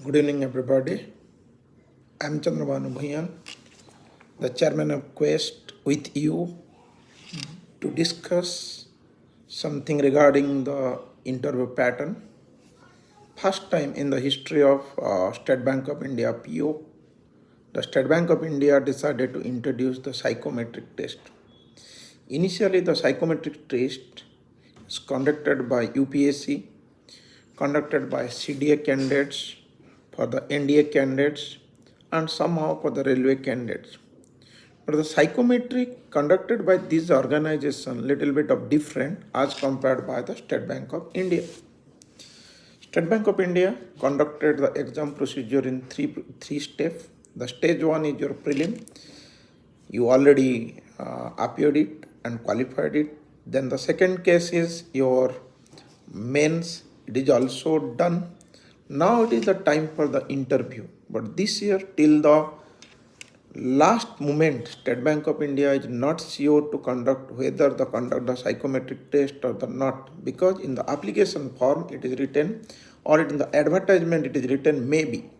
Good evening, everybody. I'm Chandrabanu Bhuyan, the chairman of Quest, with you to discuss something regarding the interview pattern. First time in the history of State Bank of India (PO), the State Bank of India decided to introduce the psychometric test. Initially, the psychometric test is conducted by UPSC, conducted by CDA candidates, for the NDA candidates, and somehow for the railway candidates. But the psychometric conducted by this organization little bit of different as compared by the State Bank of India. State Bank of India conducted the exam procedure in three steps. The stage one is your prelim. You already appeared it and qualified it. Then the second case is your mains. It is also done. Now it is the time for the interview. But this year till the last moment, State Bank of India is not sure to conduct whether the conduct the psychometric test or the not, because in the application form it is written or in the advertisement it is written maybe.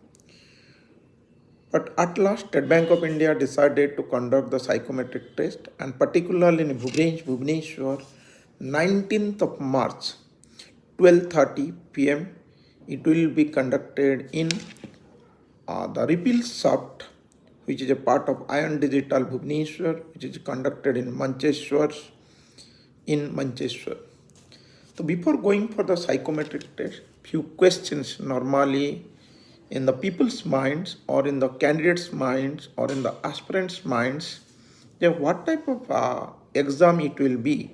But at last, State Bank of India decided to conduct the psychometric test, and particularly in Bhubaneswar, 19th of March, 12:30 p.m. It will be conducted in the repeal shaft, which is a part of Ion Digital Bhubaneswar, which is conducted in Mancheshwar. So before going for the psychometric test, few questions normally in the people's minds or in the candidates' minds or in the aspirants' minds, what type of exam it will be,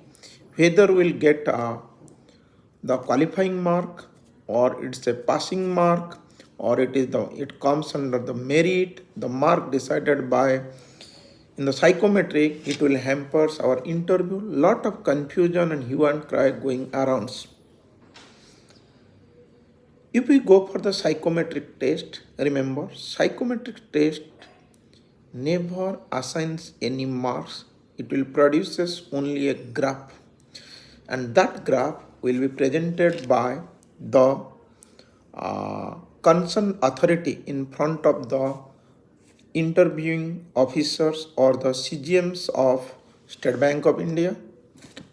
whether we'll get the qualifying mark or it's a passing mark or it comes under the merit, the mark decided by in the psychometric, it will hampers our interview. Lot of confusion and hue and cry going around. If we go for the psychometric test, remember, psychometric test never assigns any marks. It will produces only a graph, and that graph will be presented by the concerned authority in front of the interviewing officers or the CGMs of State Bank of India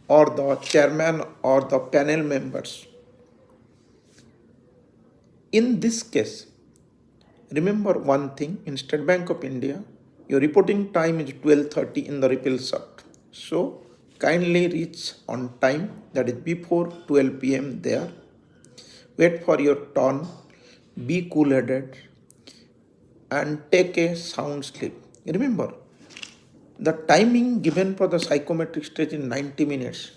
or the chairman or the panel members. In this case, remember one thing, in State Bank of India, your reporting time is 12:30 in the repeal shaft. So kindly reach on time, that is before 12 p.m. there. Wait for your turn, be cool-headed and take a sound sleep. Remember, the timing given for the psychometric stage is 90 minutes.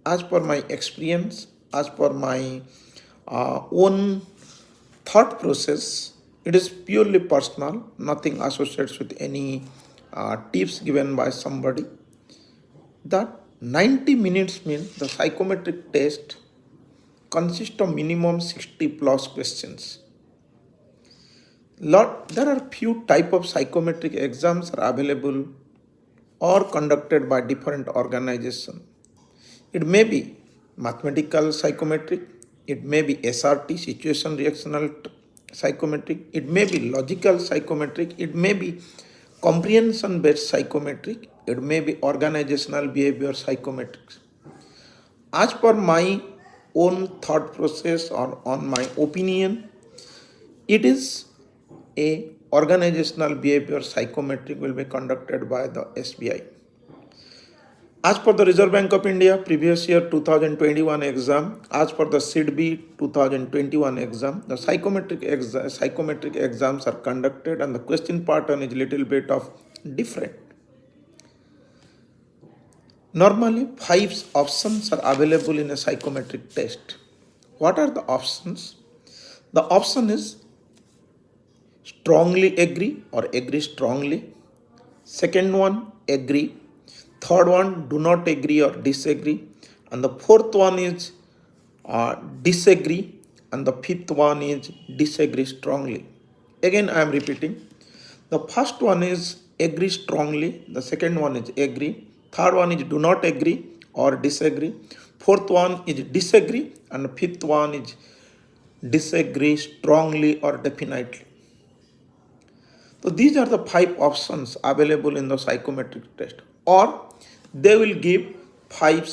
As per my experience, as per my own thought process, it is purely personal, nothing associates with any tips given by somebody. That 90 minutes means the psychometric test consists of minimum 60 plus questions. There are few type of psychometric exams are available or conducted by different organizations. It may be mathematical psychometric, it may be SRT, situation reactional psychometric, it may be logical psychometric, it may be comprehension based psychometric, it may be organizational behavior psychometrics. As per my own thought process or on my opinion, it is a organizational behavior psychometric will be conducted by the SBI. As per the Reserve Bank of India previous year 2021 exam, as per the SIDB 2021 exam, the psychometric exams are conducted and the question pattern is little bit of different. Normally, 5 options are available in a psychometric test. What are the options? The option is strongly agree or agree strongly. Second one, agree. Third one, do not agree or disagree. And the fourth one is disagree. And the fifth one is disagree strongly. Again, I am repeating. The first one is agree strongly. The second one is agree. Third one is do not agree or disagree. Fourth one is disagree. And the fifth one is disagree strongly or definitely. So these are the 5 options available in the psychometric test. Or they will give 5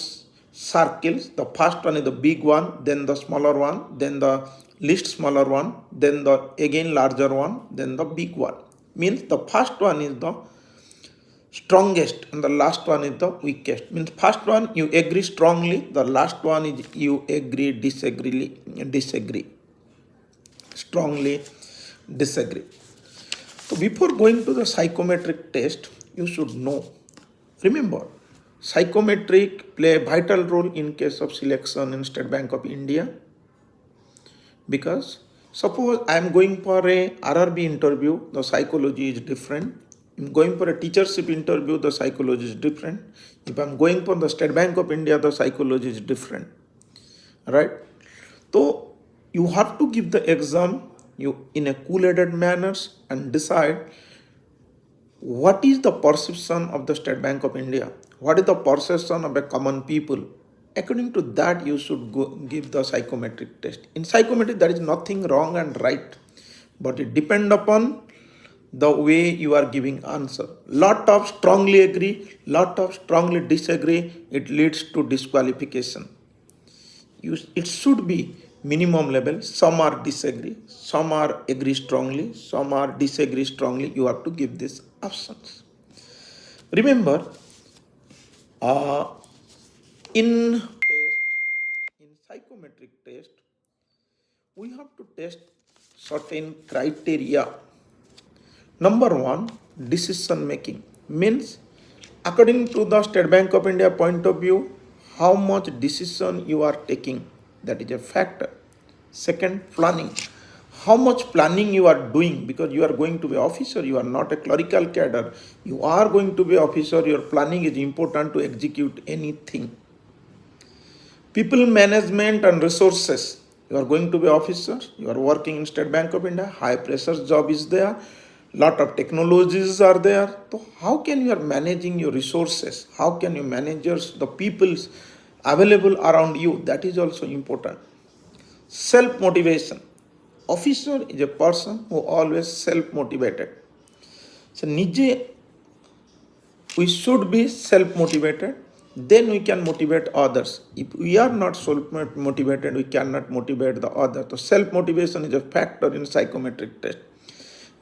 circles. The first one is the big one, then the smaller one, then the least smaller one, then the again larger one, then the big one. Means the first one is the strongest and the last one is the weakest. Means first one you agree strongly, the last one is you agree disagree. Strongly disagree. So before going to the psychometric test, you should know. Remember, psychometric play a vital role in case of selection in State Bank of India. Because suppose I am going for a RRB interview, the psychology is different. I'm going for a teachership interview, the psychology is different. If I'm going for the State Bank of India, the psychology is different. Right? So you have to give the exam in a cool-headed manner and decide what is the perception of the State Bank of India, what is the perception of a common people. According to that, you should give the psychometric test. In psychometric, there is nothing wrong and right, but it depends upon the way you are giving answer. Lot of strongly agree, lot of strongly disagree, it leads to disqualification. It should be minimum level. Some are disagree, some are agree strongly, some are disagree strongly. You have to give these options. Remember, in psychometric test, we have to test certain criteria. Number 1, decision making. Means, according to the State Bank of India point of view, how much decision you are taking, that is a factor. Second, planning. How much planning you are doing, because you are going to be officer, you are not a clerical cadre. You are going to be officer, your planning is important to execute anything. People management and resources. You are going to be officer, you are working in State Bank of India, high pressure job is there, lot of technologies are there. So how can you are managing your resources? How can you manage the peoples available around you? That is also important. Self-motivation. Officer is a person who always self-motivated. So we should be self-motivated. Then we can motivate others. If we are not self-motivated, we cannot motivate the other. So self-motivation is a factor in psychometric test.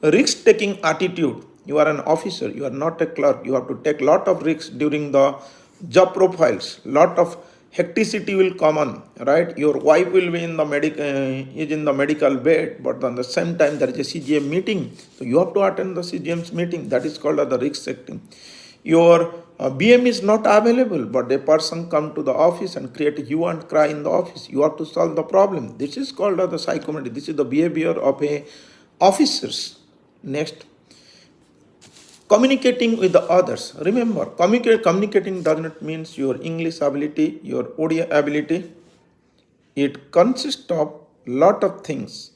Risk-taking attitude. You are an officer, you are not a clerk. You have to take lot of risks during the job profiles. Lot of hecticity will come on, right? Your wife will be in the medical bed, but on the same time there is a CGM meeting. So you have to attend the CGM's meeting. That is called the risk-taking. Your BM is not available, but a person come to the office and create a hue and cry in the office. You have to solve the problem. This is called the psychometric. This is the behavior of a officers. Next, communicating with the others. Remember, communicating does not mean your English ability, your Odia ability. It consists of lot of things.